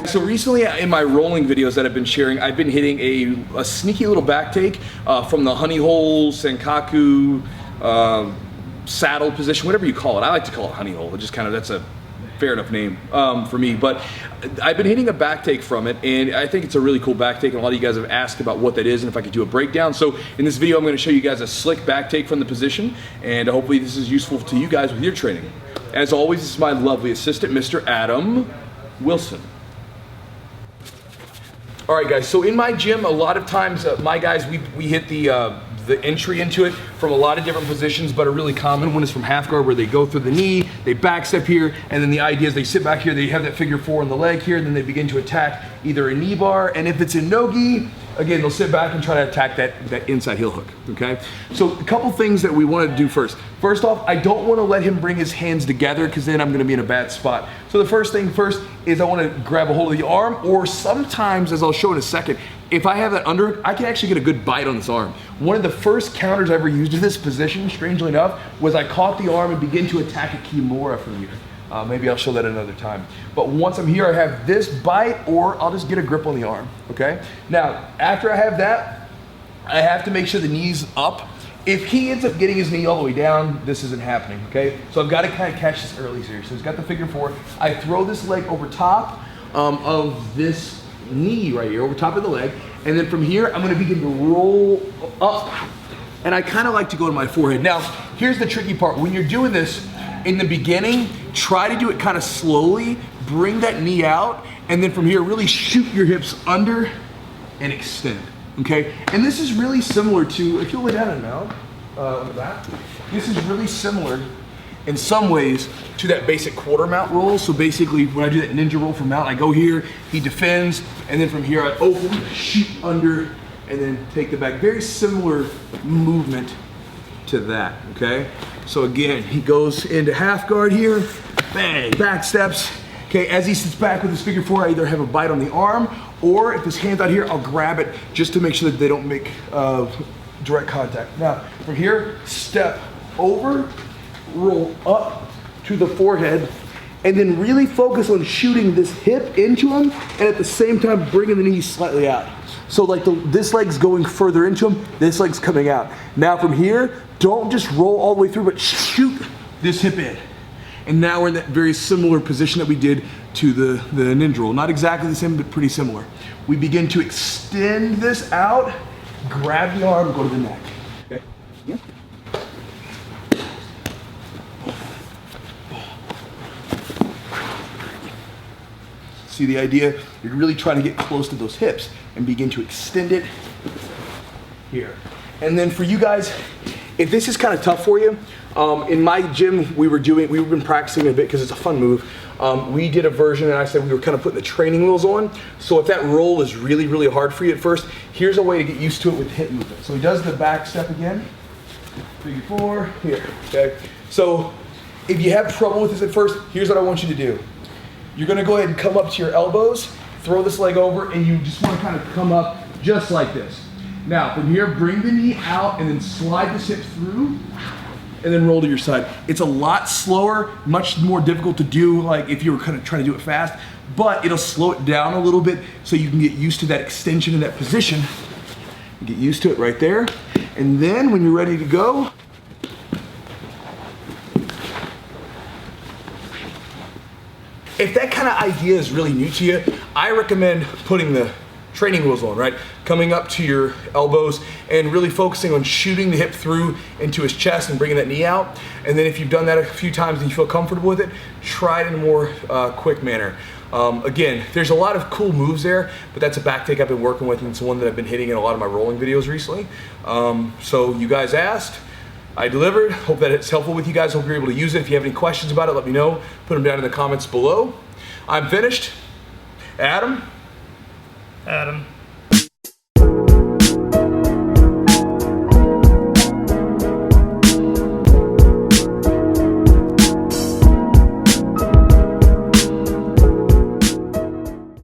So recently in my rolling videos that I've been sharing, I've been hitting a sneaky little back take from the Honeyhole, Sankaku, saddle position, whatever you call it. I like to call it Honeyhole. It just kind of, that's a fair enough name for me. But I've been hitting a back take from it, and I think it's a really cool back take, and a lot of you guys have asked about what that is and if I could do a breakdown. So in this video, I'm going to show you guys a slick back take from the position, and hopefully this is useful to you guys with your training. As always, this is my lovely assistant, Mr. Adam Wilson. All right, guys, so in my gym, a lot of times my guys, we hit the entry into it from a lot of different positions, but a really common one is from half guard, where they go through the knee, they back step here, and then the idea is they sit back here, they have that figure four on the leg here, and then they begin to attack either a knee bar, and if it's a no-gi, again, they'll sit back and try to attack that inside heel hook, okay? So a couple things that we want to do first. First off, I don't want to let him bring his hands together, because then I'm going to be in a bad spot. So the first thing first is I want to grab a hold of the arm, or sometimes, as I'll show in a second, if I have that under, I can actually get a good bite on this arm. One of the first counters I ever used in this position, strangely enough, was I caught the arm and began to attack a kimura from here. Maybe I'll show that another time. But once I'm here, I have this bite, or I'll just get a grip on the arm, okay? Now, after I have that, I have to make sure the knee's up. If he ends up getting his knee all the way down, this isn't happening, okay? So I've got to kind of catch this early here. So he's got the figure four. I throw this leg over top of this knee right here, over top of the leg, and then from here, I'm going to begin to roll up, and I kind of like to go to my forehead. Now, here's the tricky part. When you're doing this, in the beginning, try to do it kind of slowly, bring that knee out, and then from here, really shoot your hips under and extend, okay? And this is really similar to, if you lay down and mount, like that, this is really similar in some ways to that basic quarter mount roll. So basically, when I do that ninja roll from mount, I go here, he defends, and then from here I open, shoot under, and then take the back. Very similar movement to that, okay? So again, he goes into half guard here, bang, back steps. Okay, as he sits back with his figure four, I either have a bite on the arm, or if his hand's out here, I'll grab it just to make sure that they don't make direct contact. Now, from here, step over, roll up to the forehead, and then really focus on shooting this hip into him, and at the same time bringing the knee slightly out. So like this leg's going further into him, this leg's coming out. Now from here, don't just roll all the way through, but shoot this hip in. And now we're in that very similar position that we did to the ninja roll. Not exactly the same, but pretty similar. We begin to extend this out, grab the arm, go to the neck. Okay. Yeah. See the idea? You're really trying to get close to those hips and begin to extend it here. And then for you guys, if this is kind of tough for you, in my gym we've been practicing a bit because it's a fun move. We did a version, and I said we were kind of putting the training wheels on. So if that roll is really, really hard for you at first, here's a way to get used to it with hip movement. So he does the back step again, figure four, here, okay? So if you have trouble with this at first, here's what I want you to do. You're gonna go ahead and come up to your elbows, throw this leg over, and you just wanna kind of come up just like this. Now, from here, bring the knee out and then slide this hip through, and then roll to your side. It's a lot slower, much more difficult to do, like if you were kind of trying to do it fast, but it'll slow it down a little bit so you can get used to that extension in that position. Get used to it right there. And then when you're ready to go, if that kind of idea is really new to you, I recommend putting the training wheels on, right? Coming up to your elbows and really focusing on shooting the hip through into his chest and bringing that knee out. And then if you've done that a few times and you feel comfortable with it, try it in a more quick manner. Again, there's a lot of cool moves there, but that's a back take I've been working with, and it's one that I've been hitting in a lot of my rolling videos recently. So you guys asked, I delivered. Hope that it's helpful with you guys. Hope you're able to use it. If you have any questions about it, let me know. Put them down in the comments below. I'm finished. Adam? Adam.